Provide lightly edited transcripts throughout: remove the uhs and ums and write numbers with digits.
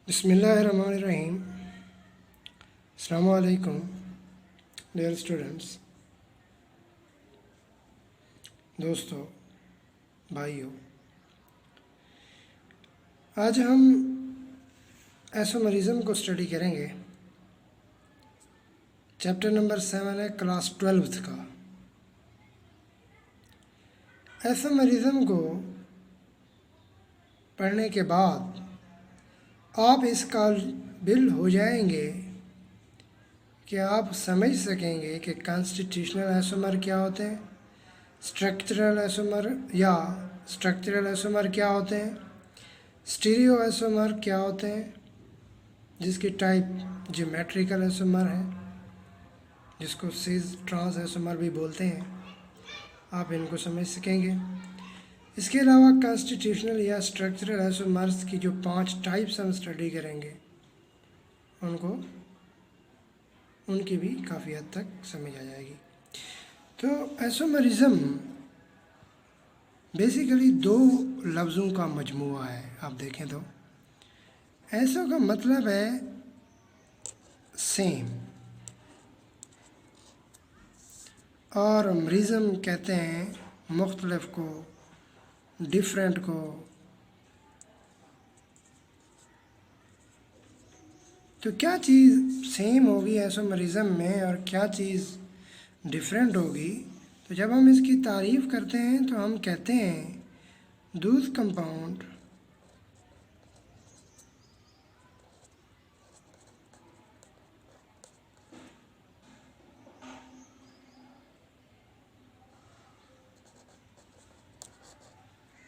बिस्मिल्लाहिर्रहमानिर्रहीम। अस्सलामु अलैकुम डियर स्टूडेंट्स, दोस्तों, भाइयों। आज हम एसोमेरिज्म को स्टडी करेंगे। चैप्टर नंबर 7 है क्लास 12th का। एसोमेरिज्म को पढ़ने के बाद आप इस काबिल हो जाएंगे कि आप समझ सकेंगे कि कॉन्स्टिट्यूशनल आइसोमर क्या होते हैं, स्ट्रक्चरल आइसोमर या स्ट्रक्चरल आइसोमर क्या होते हैं, स्टीरियो आइसोमर क्या होते हैं, जिसकी टाइप ज्योमेट्रिकल आइसोमर है, जिसको सिस ट्रांस आइसोमर भी बोलते हैं। आप इनको समझ सकेंगे। इसके अलावा कॉन्स्टिट्यूशनल या स्ट्रक्चरल आइसोमर्स की जो 5 टाइप्स हम स्टडी करेंगे, उनकी भी काफ़ी हद तक समझ आ जाएगी। तो आइसोमेरिज्म बेसिकली 2 लफ्ज़ों का मजमूआ है। आप देखें तो ऐसो का मतलब है सेम, और मरिज़म कहते हैं मुख्तलिफ को, डिफरेंट को। तो क्या चीज़ सेम होगी आइसोमेरिज्म में और क्या चीज़ डिफरेंट होगी? तो जब हम इसकी तारीफ़ करते हैं तो हम कहते हैं दूध compound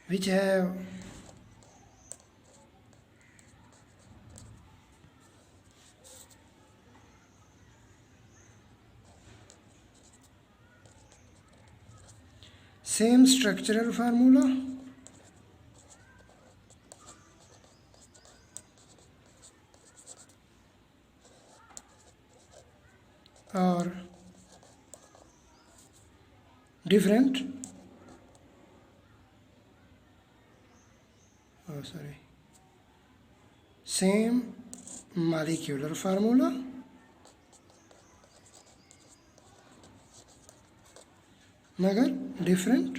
which have same structural formula or different same molecular formula मगर डिफरेंट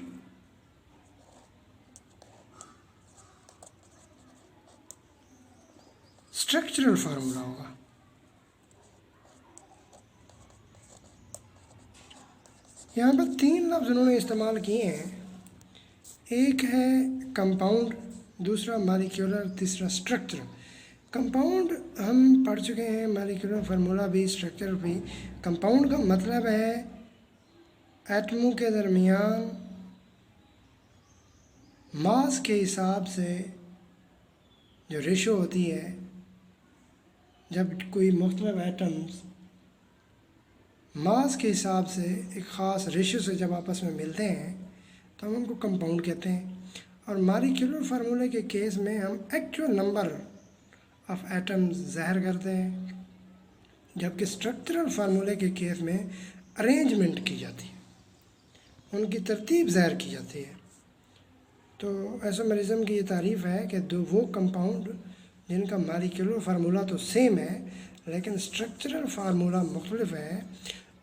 स्ट्रक्चरल फार्मूला होगा। यहाँ पर 3 लफ्ज़ उन्होंने इस्तेमाल किए हैं। एक है कंपाउंड, दूसरा मॉलिक्यूलर, तीसरा स्ट्रक्चरल। कंपाउंड हम पढ़ चुके हैं, मॉलिक्यूलर फार्मूला भी, स्ट्रक्चर भी। कंपाउंड का मतलब है एटमों के दरमियान मास के हिसाब से जो रेशो होती है, जब कोई मुख्तलिफ एटम्स मास के हिसाब से एक ख़ास रेशो से जब आपस में मिलते हैं तो हम उनको कंपाउंड कहते हैं। और मॉलिक्यूलर फार्मूले के केस में हम एक्चुअल नंबर ऑफ एटम्स ज़ाहिर करते हैं, जबकि स्ट्रक्चरल फार्मूले के केस में अरेंजमेंट की जाती है, उनकी तरतीब ज़ाहिर की जाती है। तो आइसोमेरिज्म की ये तारीफ़ है कि वो कंपाउंड जिनका मॉलिक्यूलर फार्मूला तो सेम है लेकिन स्ट्रक्चरल फार्मूला मुख्तलिफ है।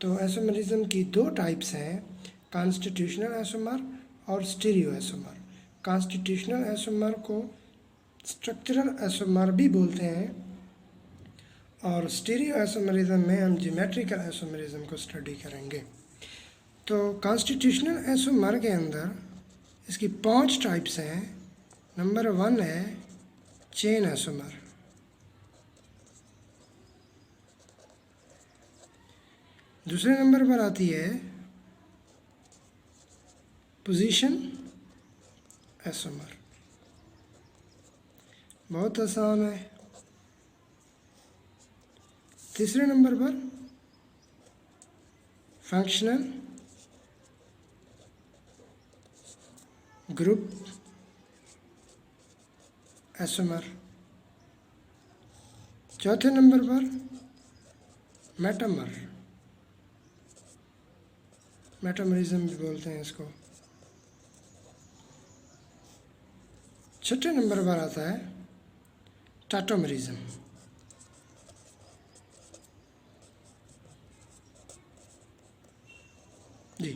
तो आइसोमेरिज्म की 2 टाइप्स हैं, कॉन्स्टिट्यूशनल आइसोमर और स्टीरियो आइसोमर। कॉन्स्टिट्यूशनल आइसोमर को स्ट्रक्चरल आइसोमर भी बोलते हैं, और स्टीरियो आइसोमेरिज्म में हम ज्योमेट्रिकल आइसोमेरिज्म को स्टडी करेंगे। तो कॉन्स्टिट्यूशनल आइसोमर के अंदर इसकी 5 टाइप्स हैं। नंबर 1 है चेन आइसोमर, दूसरे नंबर पर आती है पोजीशन आइसोमर, बहुत आसान है। तीसरे नंबर पर फंक्शनल ग्रुप आइसोमर, चौथे नंबर पर मेटामरिज्म भी बोलते हैं इसको। छठे नंबर पर आता है टाटोमरिज्म। जी,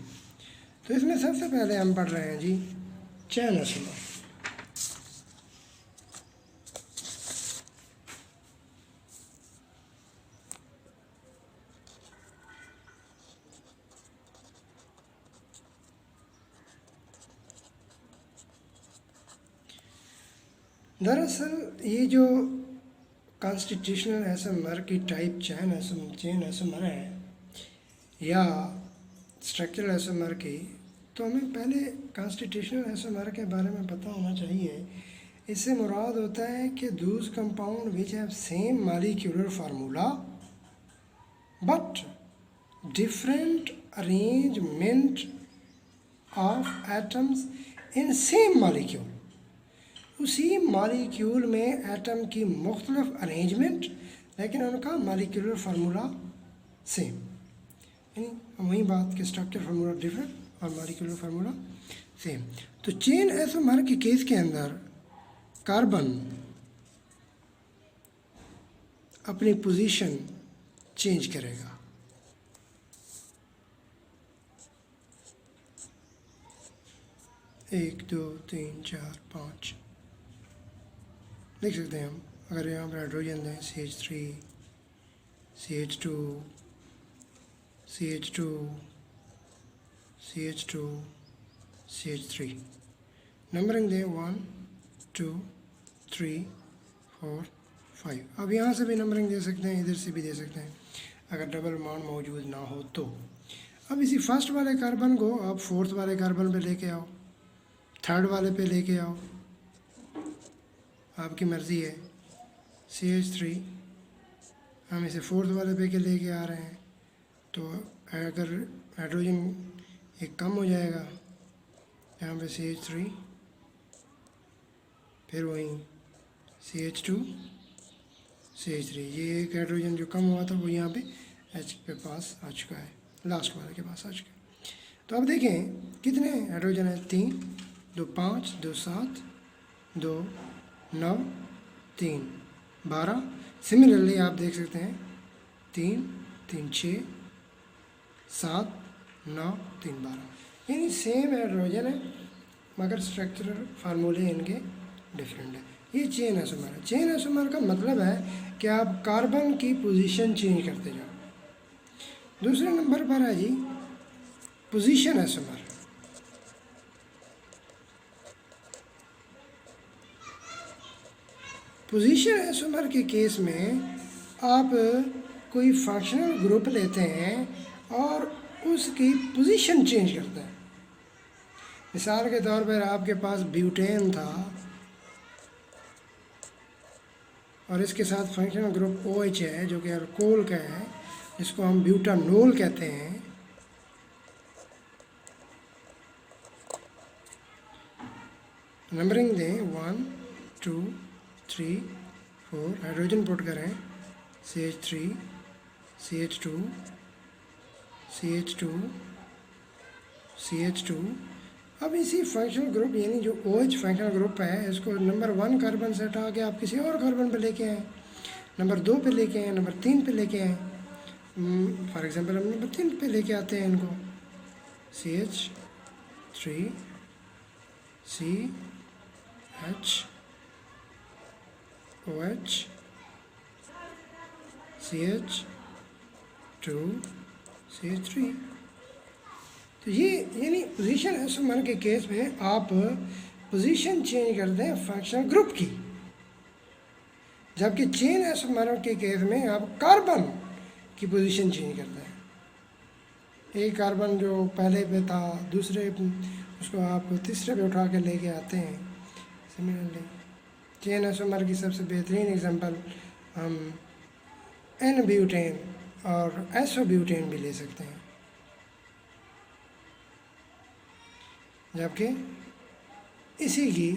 तो इसमें सबसे पहले हम पढ़ रहे हैं जी चेन आइसोमर। दरअसल ये जो कॉन्स्टिट्यूशनल आइसोमर की टाइप चेन आइसोमर है या स्ट्रक्चरल आइसोमर की, तो हमें पहले कॉन्स्टिट्यूशनल आइसोमर के बारे में पता होना चाहिए। इससे मुराद होता है कि दूस compound which have same molecular formula but different arrangement of atoms in same molecule. उसी मॉलिक्यूल में एटम की मुख्तलिफ अरेंजमेंट, लेकिन उनका मॉलिक्यूलर फार्मूला सेम। यानी वही बात कि स्ट्रक्चर फार्मूला डिफरेंट और मॉलिक्यूलर फार्मूला सेम। तो चेन आइसोमर के केस के अंदर कार्बन अपनी पोजीशन चेंज करेगा। एक, दो, तीन, चार, पाँच लिख सकते हैं हम। अगर यहाँ पर हाइड्रोजन दें CH3, CH2, CH2, CH2, CH3, numbering दें 1, 2, 3, 4, 5। अब यहाँ से भी नंबरिंग दे सकते हैं, इधर से भी दे सकते हैं अगर डबल बॉन्ड मौजूद ना हो तो। अब इसी फर्स्ट वाले कार्बन को आप फोर्थ वाले कार्बन पे लेके आओ, थर्ड वाले पे लेके आओ, आपकी मर्ज़ी है। CH3 हम इसे फोर्थ वाले पे के लेके आ रहे हैं, तो अगर हाइड्रोजन एक कम हो जाएगा यहाँ पे CH3, फिर वहीं CH2, CH3, ये एक हाइड्रोजन जो कम हुआ था वो यहाँ पे H के पास आ चुका है, लास्ट वाले के पास आ चुका है। तो अब देखें कितने हाइड्रोजन है, 3, 2, 5, 2, 7, 2, 9, 3, 12। सिमिलरली आप देख सकते हैं 3, 3, 6, 7, 9, 3, 12, यानी सेम हाइड्रोजन है मगर स्ट्रक्चरल फार्मूले इनके डिफरेंट है। ये चेन आइसोमर है। चेन आइसोमर का मतलब है कि आप कार्बन की पोजीशन चेंज करते जाओ। दूसरे नंबर पर है जी पोजीशन आइसोमर। पोजीशन आइसोमर के केस में आप कोई फंक्शनल ग्रुप लेते हैं और उसकी पोजीशन चेंज करते हैं। मिसाल के तौर पर आपके पास ब्यूटेन था और इसके साथ फंक्शनल ग्रुप OH है जो कि अल्कोहल का है, जिसको हम ब्यूटानोल कहते हैं। नंबरिंग दें 1, 2, 3, 4, हाइड्रोजन पुट करें CH3, CH2, CH2, CH2। अब इसी फंक्शनल ग्रुप यानी जो OH फंक्शनल ग्रुप है, इसको नंबर 1 कार्बन से हटा के आप किसी और कार्बन पे लेके आए, नंबर 2 पे लेके आए, नंबर 3 पे लेके आए। फॉर एग्जांपल हम नंबर 3 पे लेके आते हैं इनको, CH3, CH, OH, CH2, CH3। तो ये यानी पोजीशन आइसोमर के केस में आप पोजीशन चेंज करते हैं फंक्शनल ग्रुप की, जबकि चेन आइसोमर के केस में आप कार्बन की पोजीशन चेंज करते हैं। एक कार्बन जो पहले पे था दूसरे उसको आप तीसरे पे उठा के लेके आते हैं। सिमिलरली चेन आइसोमर की सबसे बेहतरीन एग्जांपल हम N-ब्यूटेन और SO-ब्यूटेन भी ले सकते हैं, जबकि इसी की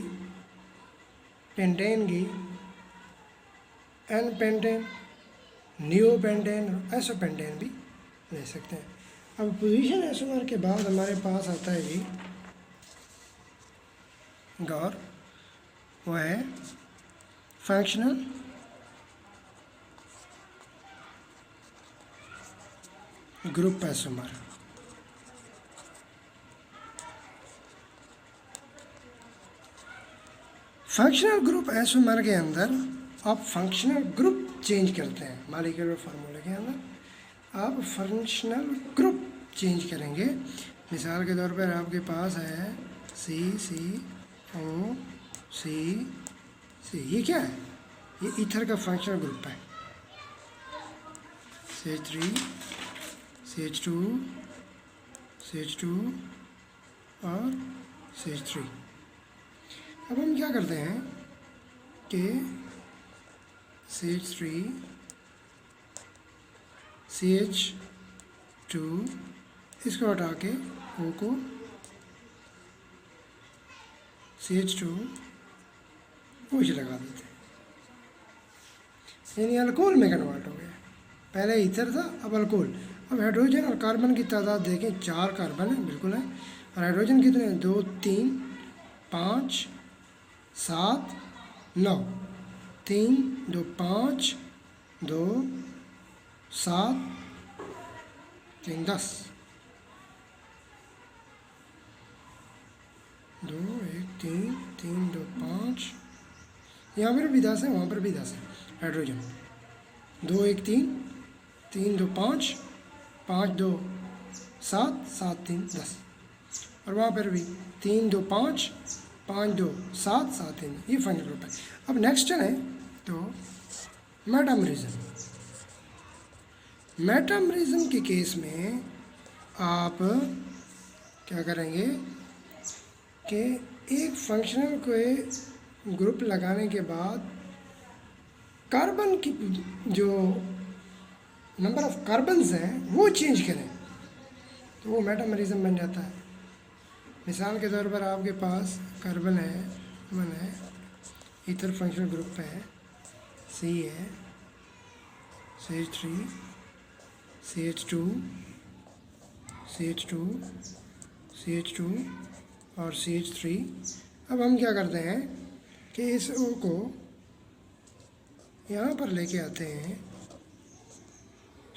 पेंटेन की N-पेंटेन, नियोपेंटेन और SO-पेंटेन भी ले सकते हैं। अब पोजीशन आइसोमर के बाद हमारे पास आता है जी गौर, वो है functional group isomer. Functional group isomer के अंदर आप फंक्शनल ग्रुप चेंज करते हैं। मॉलिक्यूलर फार्मूले के अंदर आप फंक्शनल ग्रुप चेंज करेंगे। मिसाल के तौर पर आपके पास है CCO C, ये क्या है? ये ईथर का फंक्शनल ग्रुप है। CH3 CH2 CH2 और CH3। अब हम क्या करते हैं कि CH3 CH2 इसको हटा के O को CH2 OH लगा देते हैं, यानी अल्कोहल में कन्वर्ट हो गया। पहले ईथर था, अब अल्कोहल। अब हाइड्रोजन और कार्बन की तादाद देखें, 4 कार्बन है, बिल्कुल है। और हाइड्रोजन कितने हैं? 2 3 5 7 9। 3 2 5 2 7 3 10। 2 1 3 3 2 5। यहाँ पर भी 10 है, वहाँ पर भी 10 है। हाइड्रोजन 2 1 3 3 2 5 5 2 7 7 3 10। और वहाँ पर भी 3 2 5 5 2 7 7 3। ये फंक्शनल ग्रुप है। अब नेक्स्ट चलें तो मेटामरिज्म। मेटामरिज्म के केस में आप क्या करेंगे कि एक फंक्शनल को ग्रुप लगाने के बाद कार्बन की जो नंबर ऑफ कार्बन्स हैं वो चेंज करें, तो वो मेटामरिज्म बन जाता है। मिसाल के तौर पर आपके पास कार्बन है 1 है, ईथर फंक्शनल ग्रुप है, C है, CH3 CH2 CH2 CH2 और CH3। अब हम क्या करते हैं कि इस O को यहाँ पर लेके आते हैं,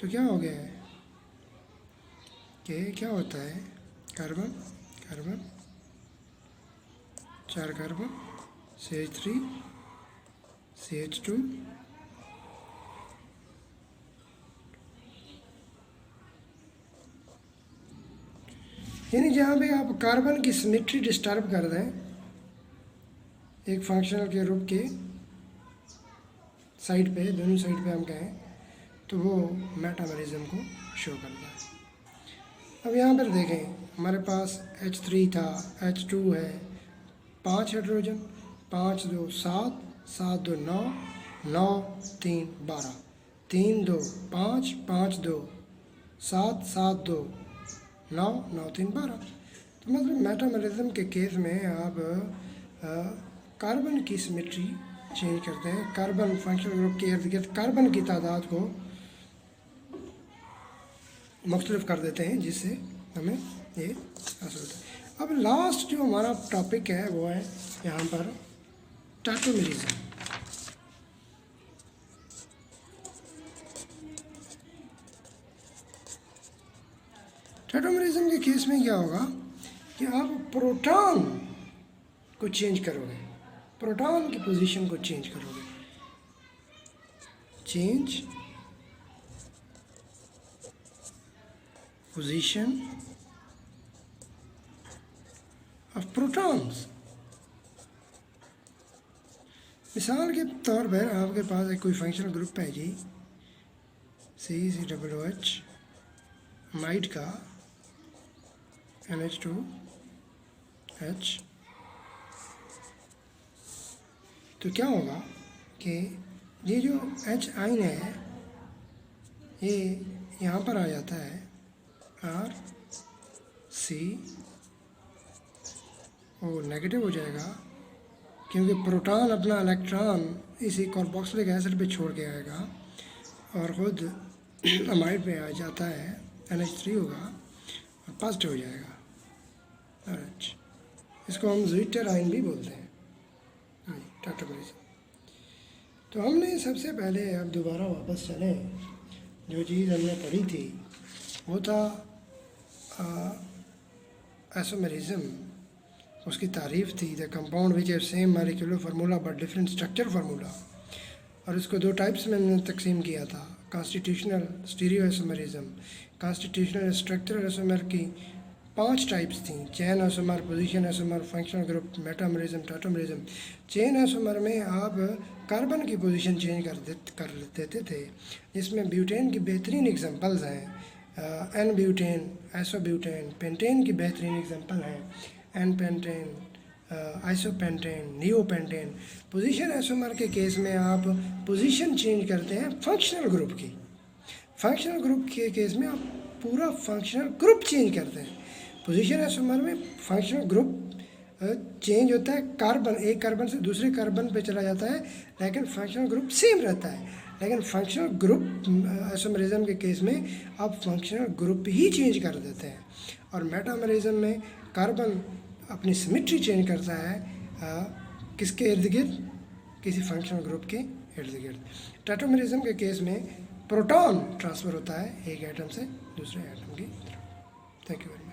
तो क्या हो गया है कि क्या होता है, carbon carbon 4 carbon CH3 CH2 यानी जहाँ पे आप कार्बन की सिमेट्री डिस्टर्ब कर दें एक फंक्शनल के ग्रुप के साइड पे, दोनों साइड पे हम कहें, तो वो मेटामरिज्म को शो करता है। अब यहाँ पर देखें, हमारे पास H3 था, H2 है, 5 हाइड्रोजन, 5 2 7 7 2 9 9 3 12 3 2 5 5 2 7 7 2 9 9 3 12। तो मतलब मेटामरिज्म के केस में आप कार्बन की सिमेट्री चेंज करते हैं, कार्बन फंक्शनल ग्रुप के इर्द गिर्द कार्बन की तादाद को मुख्तलिफ कर देते हैं, जिससे हमें ये हासिल होता है। अब लास्ट जो हमारा टॉपिक है वो है यहाँ पर टैटोमेरिज्म। टैटोमेरिज्म के केस में क्या होगा कि आप प्रोटॉन को चेंज करोगे, प्रोटॉन की पोजीशन को चेंज करोगे। Change position of protons. मिसाल के तौर पर आपके पास एक कोई फंक्शनल ग्रुप है जी, COOH माइड का NH2H। तो क्या होगा कि ये जो H आइन है ये यहाँ पर आ जाता है R C वो नेगेटिव हो जाएगा, क्योंकि प्रोटॉन अपना इलेक्ट्रॉन इसी कार्बोक्सिलिक एसिड पे छोड़ के आएगा और ख़ुद अमाइड पे आ जाता है, NH3 होगा और पॉजिटिव हो जाएगा RH। इसको हम ज़्विटर आइन भी बोलते हैं। टैटोमेरिज्म। तो हमने सबसे पहले अब दोबारा वापस चलें, जो चीज़ हमने पढ़ी थी वो था आइसोमेरिज्म। उसकी तारीफ थी the compound which have same molecular formula but different structure formula. और इसको दो टाइप्स में मैंने तकसीम किया था, constitutional stereo isomerism, constitutional structural isomer की 5 टाइप्स थी, chain isomer, position isomer, functional group, metamerism, tautomerism. चेन आइसोमर में आप कार्बन की पोजीशन चेंज कर देते थे, जिसमें ब्यूटेन की बेहतरीन एग्जांपल्स हैं, एन ब्यूटेन, आइसोब्यूटेन। पेंटेन की बेहतरीन एग्जांपल हैं, n pentane, isopentane, neopentane. Position isomer के केस में आप पोजीशन चेंज करते हैं फंक्शनल ग्रुप की। फंक्शनल ग्रुप के केस में आप पूरा फंक्शनल ग्रुप चेंज करते हैं। पोजीशन आइसोमर में फंक्शनल ग्रुप चेंज होता है, कार्बन एक कार्बन से दूसरे कार्बन पे चला जाता है, लेकिन फंक्शनल ग्रुप सेम रहता है। लेकिन फंक्शनल ग्रुप आइसोमेरिज्म के केस में आप फंक्शनल ग्रुप ही चेंज कर देते हैं। और मेटामरिज्म में कार्बन अपनी सिमेट्री चेंज करता है किसके इर्द गिर्द, किसी फंक्शनल ग्रुप के इर्द गिर्द। टाटोमरिज्म के केस में प्रोटॉन ट्रांसफ़र होता है एक एटम से दूसरे एटम की तरफ। Thank you very much.